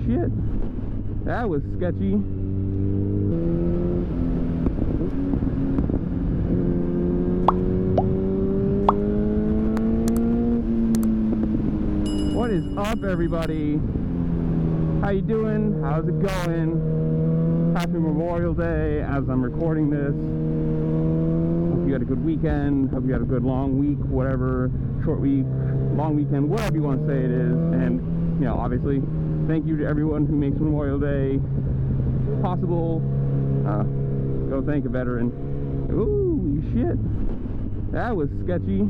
shit. That was sketchy. What is up, everybody? How you doing? How's it going? Happy Memorial Day as I'm recording this. Hope you had a good weekend. Hope you had a good long week, whatever, short week, long weekend, whatever you want to say it is. And, you know, obviously, thank you to everyone who makes Memorial Day possible. Go thank a veteran. Ooh, shit. That was sketchy.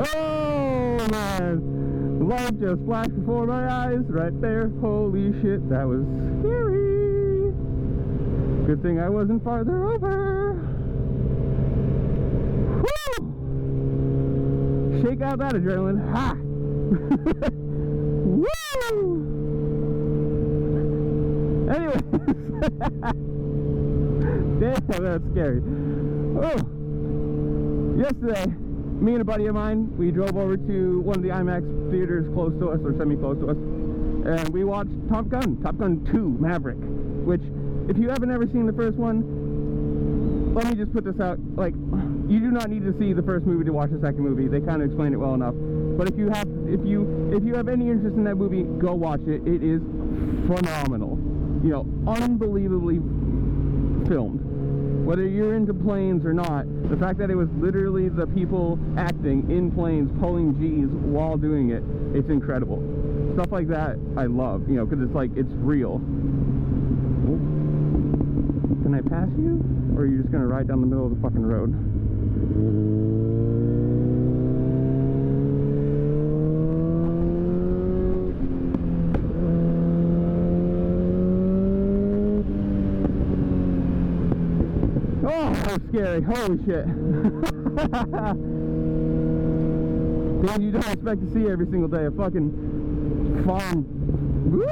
Oh, man. Life just flashed before my eyes right there. Holy shit, that was scary. Good thing I wasn't farther over. Woo! Shake out that adrenaline. Ha! Woo! Anyways. Damn, that's scary. Oh. Yesterday, me and a buddy of mine, we drove over to one of the IMAX theaters close to us, or semi-close to us, and we watched Top Gun 2 Maverick, which, if you haven't ever seen the first one, let me just put this out, like, you do not need to see the first movie to watch the second movie. They kind of explain it well enough. But if you have any interest in that movie, go watch it. It is phenomenal. You know, unbelievably filmed. Whether you're into planes or not, the fact that it was literally the people acting in planes, pulling G's while doing it, it's incredible. Stuff like that I love, you know, because it's like, it's real. Can I pass you? Or are you just going to ride down the middle of the fucking road? Oh, that was scary. Holy shit. Things you don't expect to see every single day. A fucking farm. Woo!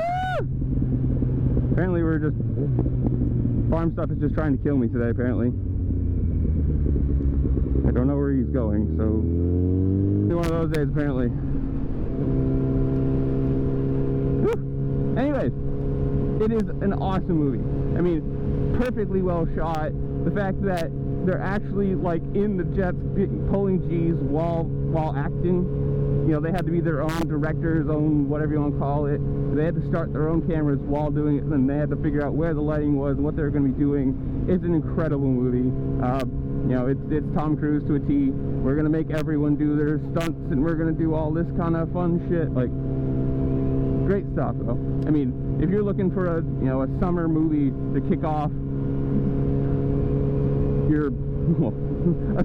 Apparently we're just... farm stuff is just trying to kill me today, apparently. I don't know where he's going, so... it's one of those days, apparently. Woo! Anyways, it is an awesome movie. I mean, perfectly well shot. The fact that they're actually like in the jets pulling G's while acting, you know, they had to be their own directors, own whatever you want to call it. They had to start their own cameras while doing it, and then they had to figure out where the lighting was and what they were going to be doing. It's an incredible movie. You know, it's Tom Cruise to a T. We're going to make everyone do their stunts, and we're going to do all this kind of fun shit. Like, great stuff, though. I mean, if you're looking for a summer movie to kick off a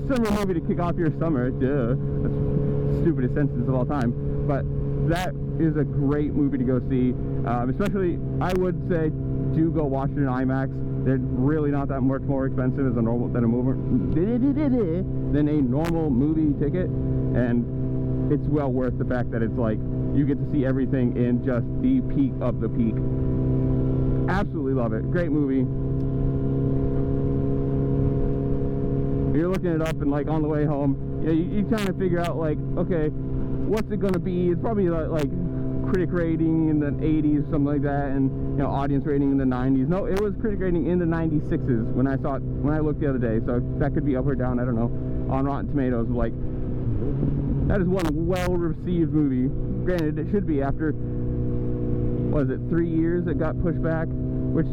summer movie to kick off your summer, duh, that's the stupidest sentence of all time, but that is a great movie to go see. Especially, I would say, do go watch it in IMAX. They're really not that much more expensive than a normal movie ticket, and it's well worth the fact that it's like you get to see everything in just the peak of the peak. Absolutely love it. Great movie. You're looking it up, and like on the way home, you kind of figure out like, okay, what's it gonna be? It's probably like critic rating in the 80s, something like that, and audience rating in the 90s. No, it was critic rating in the 96s when I looked the other day. So that could be up or down, I don't know. On Rotten Tomatoes, like, that is one well-received movie. Granted, it should be after, what is it, 3 years it got pushed back, which.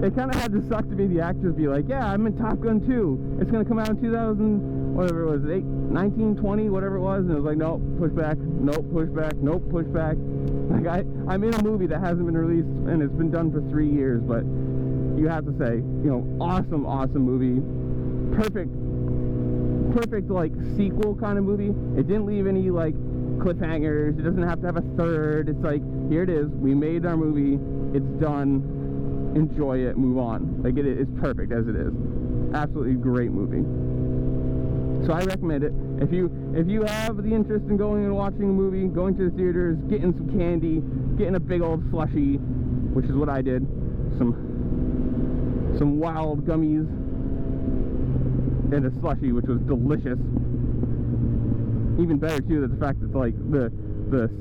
It kind of had to suck to be the actors be like, yeah, I'm in Top Gun 2. It's going to come out in 2000, whatever it was, 1920, whatever it was. And it was like, nope, push back, nope, push back, nope, push back. Like, I'm in a movie that hasn't been released, and it's been done for 3 years. But you have to say, awesome, awesome movie. Perfect, like, sequel kind of movie. It didn't leave any, like, cliffhangers. It doesn't have to have a third. It's like, here it is. We made our movie. It's done. Enjoy it, move on. Like, it is perfect as it is. Absolutely great movie. So I recommend it. If you have the interest in going and watching a movie, going to the theaters, getting some candy, getting a big old slushie, which is what I did, some wild gummies, in a slushie, which was delicious. Even better too, that the fact that like the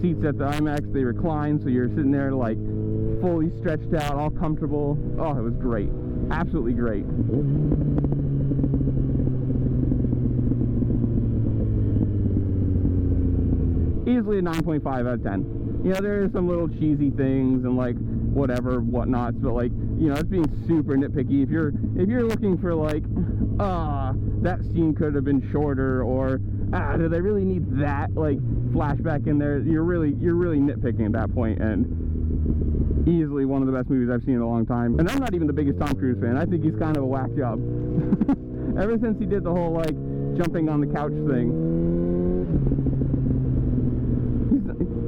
seats at the IMAX, they recline, so you're sitting there like fully stretched out, all comfortable. Oh, it was great, absolutely great. Easily a 9.5 out of 10. You know, there are some little cheesy things and like whatnots, but like, you know, it's being super nitpicky. If you're looking for like, that scene could have been shorter, or do they really need that like flashback in there? You're really nitpicking at that point. And easily one of the best movies I've seen in a long time. And I'm not even the biggest Tom Cruise fan. I think he's kind of a whack job. Ever since he did the whole like jumping on the couch thing.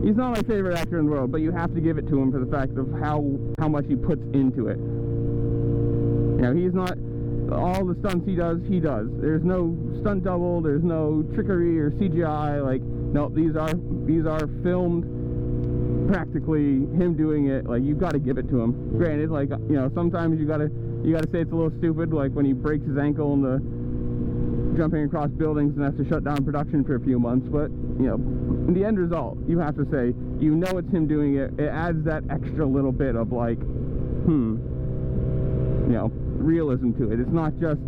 He's not my favorite actor in the world, but you have to give it to him for the fact of how much he puts into it. You know, he's not, all the stunts he does. There's no stunt double, there's no trickery or CGI, like, no, these are filmed, practically him doing it. Like, you've got to give it to him. Granted, like, you know, sometimes you gotta say it's a little stupid, like when he breaks his ankle in the jumping across buildings and has to shut down production for a few months, but, you know, in the end result, you have to say, you know it's him doing it. It adds that extra little bit of like, you know, realism to it. It's not just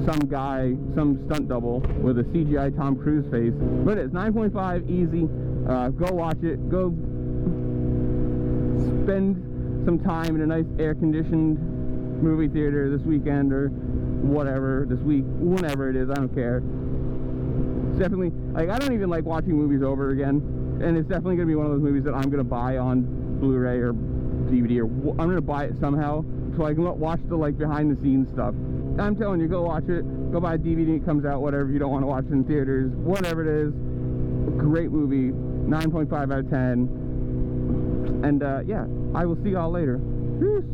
some guy, some stunt double with a CGI Tom Cruise face, but it's 9.5, easy. Go watch it. Go spend some time in a nice air-conditioned movie theater this weekend, or whatever, this week, whenever it is, I don't care. It's definitely, like, I don't even like watching movies over again, and it's definitely going to be one of those movies that I'm going to buy on Blu-ray or DVD, or I'm going to buy it somehow, so I can watch the, like, behind-the-scenes stuff. I'm telling you, go watch it, go buy a DVD, it comes out, whatever, if you don't want to watch it in theaters, whatever it is. Great movie, 9.5 out of 10, and, yeah, I will see y'all later. Peace!